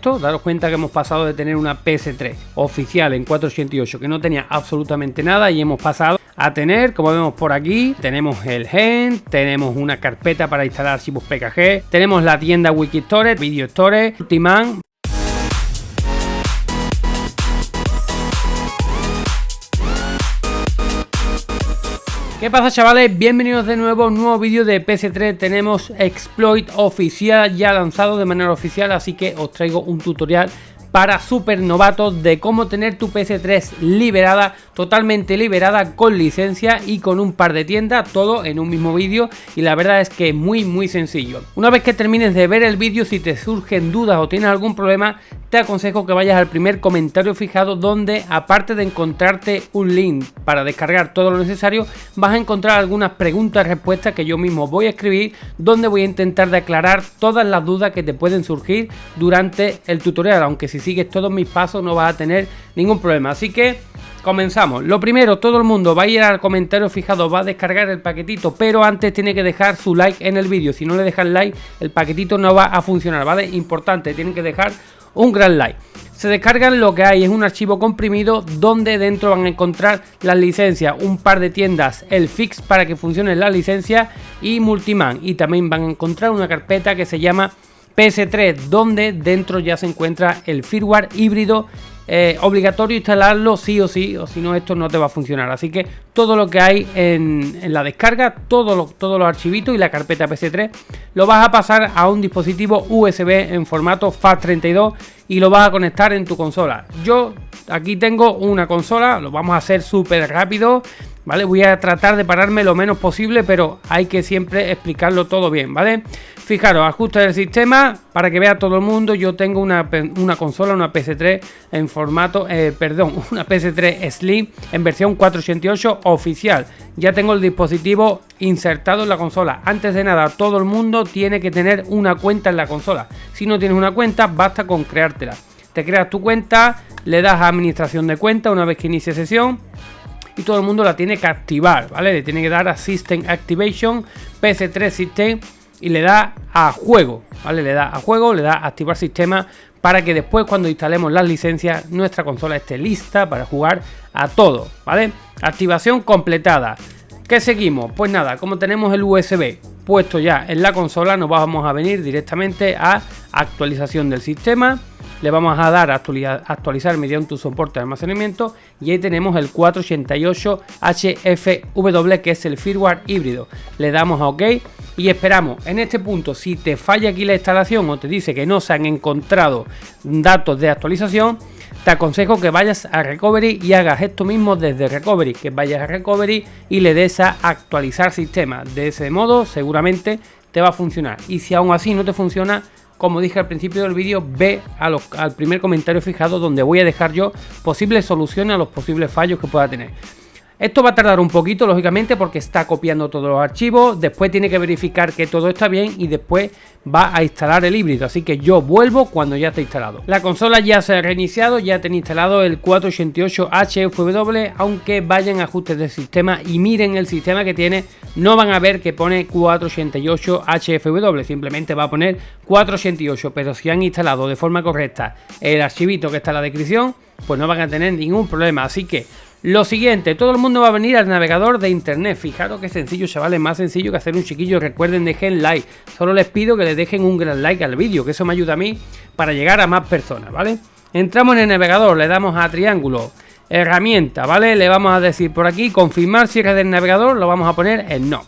daros cuenta que hemos pasado de tener una PS3 oficial en 488 que no tenía absolutamente nada y hemos pasado a tener, como vemos por aquí, tenemos el gen, tenemos una carpeta para instalar archivos PKG, tenemos la tienda Wikistore, Video Store, Ultiman. ¿Qué pasa, chavales? Bienvenidos de nuevo a un nuevo vídeo de PS3. Tenemos exploit oficial ya lanzado de manera oficial, así que os traigo un tutorial para super novatos de cómo tener tu PS3 liberada, totalmente liberada, con licencia y con un par de tiendas, todo en un mismo vídeo. Y la verdad es que es muy sencillo. Una vez que termines de ver el vídeo, si te surgen dudas o tienes algún problema, te aconsejo que vayas al primer comentario fijado, donde aparte de encontrarte un link para descargar todo lo necesario, vas a encontrar algunas preguntas y respuestas que yo mismo voy a escribir, donde voy a intentar de aclarar todas las dudas que te pueden surgir durante el tutorial, aunque si sigues todos mis pasos no vas a tener ningún problema. Así que comenzamos. Lo primero, todo el mundo va a ir al comentario fijado, va a descargar el paquetito, pero antes tiene que dejar su like en el vídeo. Si no le dejan like, el paquetito no va a funcionar, ¿vale? Importante, tienen que dejar un gran like. Se descargan, lo que hay es un archivo comprimido donde dentro van a encontrar las licencias, un par de tiendas, el fix para que funcione la licencia y Multiman, y también van a encontrar una carpeta que se llama PS3, donde dentro ya se encuentra el firmware híbrido. Obligatorio instalarlo sí o sí, o si no esto no te va a funcionar. Así que todo lo que hay en la descarga, todos los archivitos y la carpeta PS3 lo vas a pasar a un dispositivo USB en formato FAT32 y lo vas a conectar en tu consola. Yo aquí tengo una consola, lo vamos a hacer súper rápido, ¿vale? Voy a tratar de pararme lo menos posible, pero hay que siempre explicarlo todo bien, ¿vale? Fijaros, ajustes del sistema para que vea todo el mundo. Yo tengo una consola, una PS3 en formato, una PS3 Slim en versión 488 oficial. Ya tengo el dispositivo insertado en la consola. Antes de nada, todo el mundo tiene que tener una cuenta en la consola. Si no tienes una cuenta, basta con creártela. Te creas tu cuenta, le das a administración de cuenta una vez que inicie sesión. Y todo el mundo la tiene que activar, ¿vale? Le tiene que dar a System Activation, PS3 System, y le da a juego, ¿vale? Le da a juego, le da a activar sistema, para que después, cuando instalemos las licencias, nuestra consola esté lista para jugar a todo, ¿vale? Activación completada. ¿Qué seguimos? Pues nada, como tenemos el USB puesto ya en la consola, nos vamos a venir directamente a actualización del sistema. Le vamos a dar a actualizar mediante un soporte de almacenamiento, y ahí tenemos el 488 HFW, que es el firmware híbrido. Le damos a OK y esperamos. En este punto, si te falla aquí la instalación o te dice que no se han encontrado datos de actualización, te aconsejo que vayas a Recovery y hagas esto mismo desde Recovery, que vayas a Recovery y le des a actualizar sistema. De ese modo seguramente te va a funcionar, y si aún así no te funciona, como dije al principio del vídeo, ve al primer comentario fijado, donde voy a dejar yo posibles soluciones a los posibles fallos que pueda tener. Esto va a tardar un poquito, lógicamente, porque está copiando todos los archivos, después tiene que verificar que todo está bien y después va a instalar el híbrido, así que yo vuelvo cuando ya esté instalado. La consola ya se ha reiniciado, ya tiene instalado el 488 HFW, aunque vayan a ajustes del sistema y miren el sistema que tiene, no van a ver que pone 488 HFW, simplemente va a poner 488, pero si han instalado de forma correcta el archivito que está en la descripción, pues no van a tener ningún problema. Así que lo siguiente, todo el mundo va a venir al navegador de internet. Fijaros que sencillo, chavales, más sencillo que hacer un chiquillo. Recuerden, dejen like, solo les pido que les dejen un gran like al vídeo, que eso me ayuda a mí para llegar a más personas, ¿vale? Entramos en el navegador, le damos a triángulo, herramienta, ¿vale? Le vamos a decir por aquí, confirmar cierre del navegador, lo vamos a poner en no.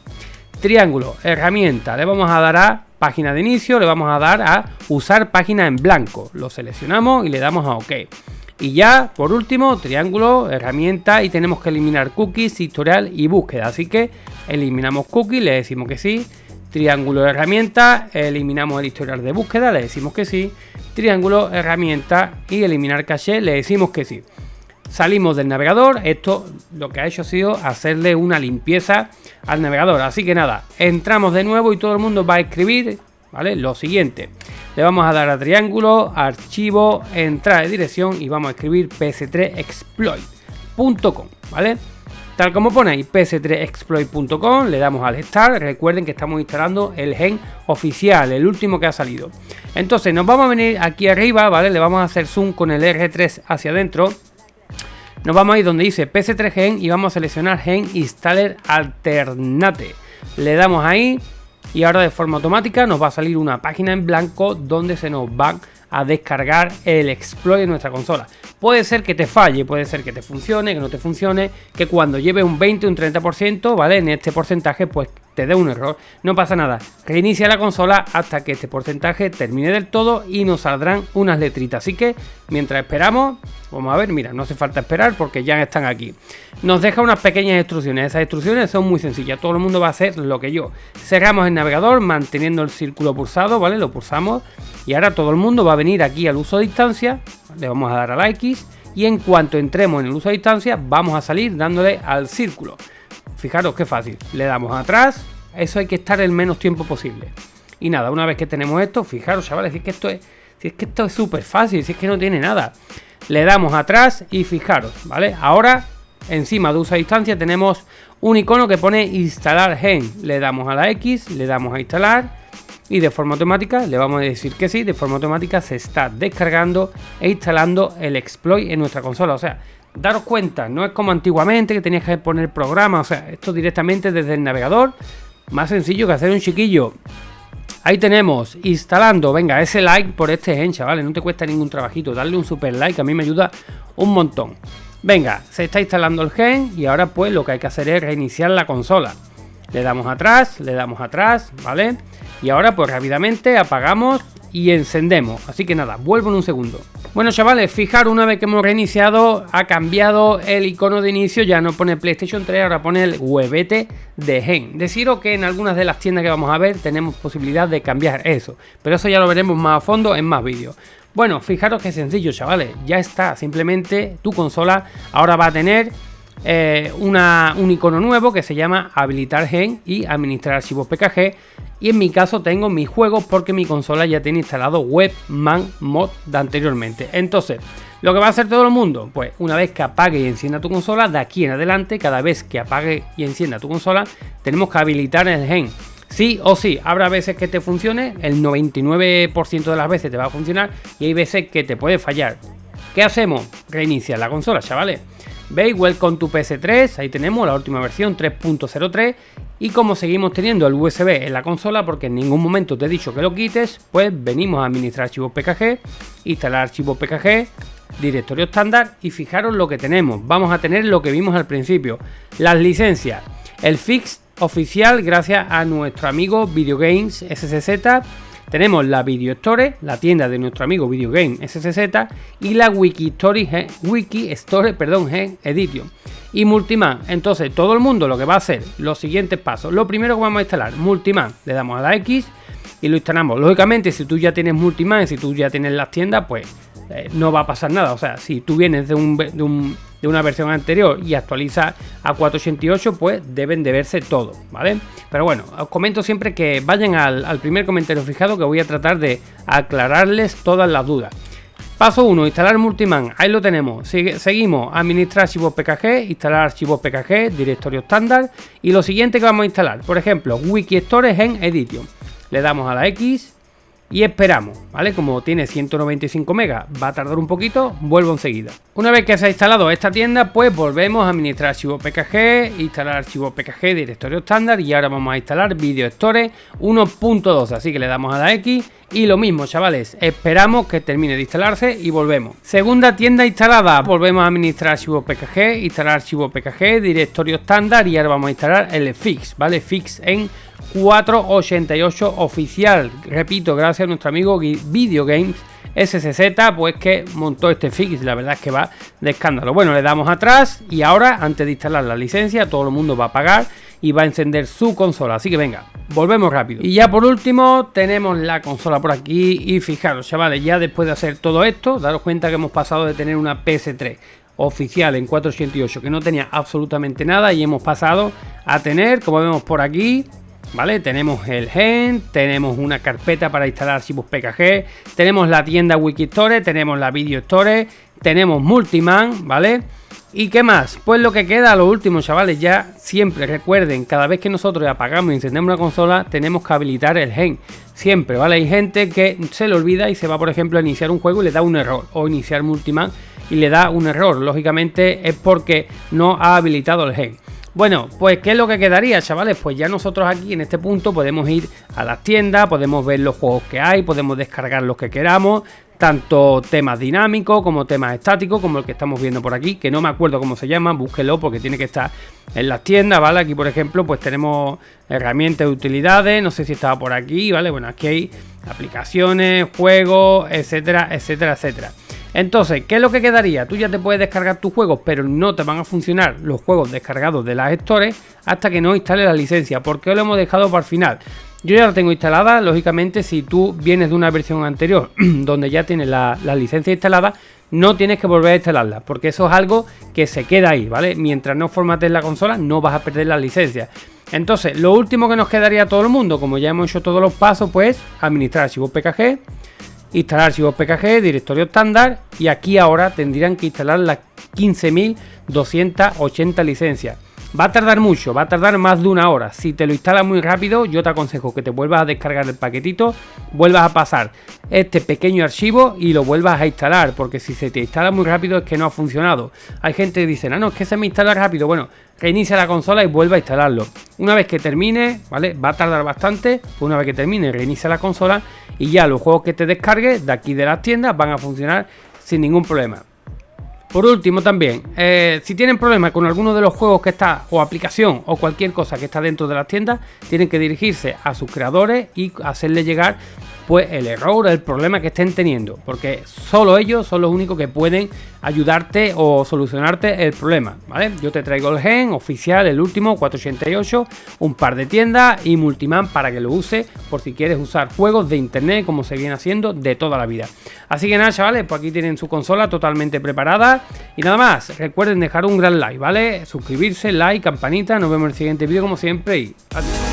Triángulo, herramienta, le vamos a dar a página de inicio, le vamos a dar a usar página en blanco, lo seleccionamos y le damos a OK. Y ya, por último, triángulo, herramienta, y tenemos que eliminar cookies, historial y búsqueda. Así que eliminamos cookies, le decimos que sí. Triángulo, herramienta, eliminamos el historial de búsqueda, le decimos que sí. Triángulo, herramienta y eliminar caché, le decimos que sí. Salimos del navegador. Esto lo que ha hecho ha sido hacerle una limpieza al navegador. Así que nada, entramos de nuevo y todo el mundo va a escribir, ¿vale? Lo siguiente. Le vamos a dar a triángulo, archivo, entrada de dirección y vamos a escribir ps3exploit.com, ¿vale? Tal como ponéis ps3exploit.com, le damos al Start. Recuerden que estamos instalando el gen oficial, el último que ha salido. Entonces nos vamos a venir aquí arriba, ¿vale? Le vamos a hacer zoom con el R3 hacia adentro. Nos vamos a ir donde dice PS3 Gen y vamos a seleccionar Gen Installer Alternate. Le damos ahí y ahora de forma automática nos va a salir una página en blanco donde se nos va a descargar el exploit de nuestra consola. Puede ser que te falle, puede ser que te funcione, que no te funcione, que cuando lleve un 20 o un 30%, ¿vale? En este porcentaje pues te dé un error. No pasa nada, reinicia la consola hasta que este porcentaje termine del todo y nos saldrán unas letritas. Así que mientras esperamos, vamos a ver, mira, no hace falta esperar porque ya están aquí. Nos deja unas pequeñas instrucciones, esas instrucciones son muy sencillas, todo el mundo va a hacer lo que yo. Cerramos el navegador manteniendo el círculo pulsado, ¿vale? Lo pulsamos y ahora todo el mundo va a venir aquí al uso a distancia, le vamos a dar a la X y en cuanto entremos en el uso a distancia vamos a salir dándole al círculo. Fijaros qué fácil, le damos atrás, eso hay que estar el menos tiempo posible. Y nada, una vez que tenemos esto, fijaros chavales, si es que esto es súper fácil, si es que no tiene nada. Le damos atrás y fijaros, ¿vale? Ahora, encima de uso a distancia tenemos un icono que pone instalar gen. Le damos a la X, le damos a instalar y de forma automática le vamos a decir que sí, de forma automática se está descargando e instalando el exploit en nuestra consola. O sea, daros cuenta, no es como antiguamente que tenías que poner programa, o sea, esto directamente desde el navegador, más sencillo que hacer un chiquillo. Ahí tenemos, instalando, venga, ese like por este gen, chavales, no te cuesta ningún trabajito, darle un super like, a mí me ayuda un montón. Venga, se está instalando el gen y ahora pues lo que hay que hacer es reiniciar la consola. Le damos atrás, ¿vale? Y ahora pues rápidamente apagamos y encendemos, así que nada, vuelvo en un segundo. Bueno chavales, fijaros, una vez que hemos reiniciado ha cambiado el icono de inicio, ya no pone PlayStation 3, ahora pone el huevete de gen. Deciros que en algunas de las tiendas que vamos a ver tenemos posibilidad de cambiar eso, pero eso ya lo veremos más a fondo en más vídeos. Bueno, fijaros que sencillo chavales, ya está, simplemente tu consola ahora va a tener un icono nuevo que se llama habilitar gen y administrar archivos PKG, y en mi caso tengo mis juegos porque mi consola ya tiene instalado Webman Mod de anteriormente. Entonces, lo que va a hacer todo el mundo, pues una vez que apague y encienda tu consola, de aquí en adelante, cada vez que apague y encienda tu consola, tenemos que habilitar el gen. Sí o sí, habrá veces que te funcione, el 99% de las veces te va a funcionar y hay veces que te puede fallar. ¿Qué hacemos? Reiniciar la consola, chavales. ¿Veis? Welcome to PS3, ahí tenemos la última versión 3.03 y como seguimos teniendo el USB en la consola porque en ningún momento te he dicho que lo quites, pues venimos a administrar archivos PKG, instalar archivos PKG, directorio estándar y fijaros lo que tenemos. Vamos a tener lo que vimos al principio, las licencias, el fix oficial gracias a nuestro amigo Videogames SCZ. Tenemos la Video Store, la tienda de nuestro amigo Videogame SCZ y la Wiki Store Gen Edition y Multiman. Entonces todo el mundo lo que va a hacer los siguientes pasos. Lo primero que vamos a instalar, Multiman, le damos a la X y lo instalamos. Lógicamente si tú ya tienes Multiman, si tú ya tienes las tiendas, pues no va a pasar nada. O sea, si tú vienes de una versión anterior y actualiza a 488, pues deben de verse todo, ¿vale? Pero bueno, os comento siempre que vayan al primer comentario fijado que voy a tratar de aclararles todas las dudas. Paso 1, instalar Multiman, ahí lo tenemos. Seguimos, administrar archivos PKG, instalar archivos PKG, directorio estándar. Y lo siguiente que vamos a instalar, por ejemplo, Wiki Store Gen Edition. Le damos a la X y esperamos, ¿vale? Como tiene 195 megas, va a tardar un poquito, vuelvo enseguida. Una vez que se ha instalado esta tienda, pues volvemos a administrar archivos PKG, instalar archivos PKG, directorio estándar y ahora vamos a instalar Video Store 1.2, así que le damos a la X y lo mismo, chavales, esperamos que termine de instalarse y volvemos. Segunda tienda instalada, volvemos a administrar archivos PKG, instalar archivos PKG, directorio estándar y ahora vamos a instalar el fix, ¿vale? Fix en 488 oficial, repito, gracias a nuestro amigo Videogames SCZ, pues que montó este fix, la verdad es que va de escándalo. Bueno, le damos atrás y ahora antes de instalar la licencia todo el mundo va a apagar y va a encender su consola, así que venga, volvemos rápido. Y ya por último tenemos la consola por aquí y fijaros chavales, ya después de hacer todo esto, daros cuenta que hemos pasado de tener una PS3 oficial en 488 que no tenía absolutamente nada y hemos pasado a tener, como vemos por aquí, ¿vale? Tenemos el gen, tenemos una carpeta para instalar archivos PKG, tenemos la tienda Wiki Store, tenemos la Video Store, tenemos Multiman, ¿vale? ¿Y qué más? Pues lo que queda, lo último, chavales, ya siempre recuerden, cada vez que nosotros apagamos y encendemos una consola, tenemos que habilitar el gen. Siempre, ¿vale? Hay gente que se le olvida y se va, por ejemplo, a iniciar un juego y le da un error. O iniciar Multiman y le da un error. Lógicamente es porque no ha habilitado el gen. Bueno, pues ¿qué es lo que quedaría, chavales? Pues ya nosotros aquí en este punto podemos ir a las tiendas, podemos ver los juegos que hay, podemos descargar los que queramos, tanto temas dinámicos como temas estáticos, como el que estamos viendo por aquí, que no me acuerdo cómo se llama, búsquelo porque tiene que estar en las tiendas, ¿vale? Aquí, por ejemplo, pues tenemos herramientas de utilidades, no sé si estaba por aquí, ¿vale? Bueno, aquí hay aplicaciones, juegos, etcétera, etcétera, etcétera. Entonces, ¿qué es lo que quedaría? Tú ya te puedes descargar tus juegos, pero no te van a funcionar los juegos descargados de las stores hasta que no instales la licencia. ¿Por qué lo hemos dejado para el final? Yo ya la tengo instalada, lógicamente si tú vienes de una versión anterior donde ya tienes la licencia instalada, no tienes que volver a instalarla, porque eso es algo que se queda ahí, ¿vale? Mientras no formates la consola no vas a perder la licencia. Entonces, lo último que nos quedaría a todo el mundo, como ya hemos hecho todos los pasos, pues administrar archivos PKG, instalar archivos PKG, directorio estándar, y aquí ahora tendrían que instalar las 15.280 licencias. Va a tardar mucho, va a tardar más de una hora. Si te lo instalas muy rápido, yo te aconsejo que te vuelvas a descargar el paquetito, vuelvas a pasar este pequeño archivo y lo vuelvas a instalar, porque si se te instala muy rápido es que no ha funcionado. Hay gente que dice, no, es que se me instala rápido. Bueno, reinicia la consola y vuelve a instalarlo. Una vez que termine, ¿vale? Va a tardar bastante, pues una vez que termine, reinicia la consola y ya los juegos que te descargues de aquí de las tiendas van a funcionar sin ningún problema. Por último también, si tienen problemas con alguno de los juegos que está, o aplicación, o cualquier cosa que está dentro de las tiendas, tienen que dirigirse a sus creadores y hacerle llegar pues el error, el problema que estén teniendo, porque solo ellos son los únicos que pueden ayudarte o solucionarte el problema, ¿vale? Yo te traigo el gen oficial, el último, 488, un par de tiendas y Multiman para que lo uses por si quieres usar juegos de internet como se viene haciendo de toda la vida. Así que nada, chavales, pues aquí tienen su consola totalmente preparada y nada más, recuerden dejar un gran like, ¿vale? Suscribirse, like, campanita, nos vemos en el siguiente vídeo como siempre y adiós.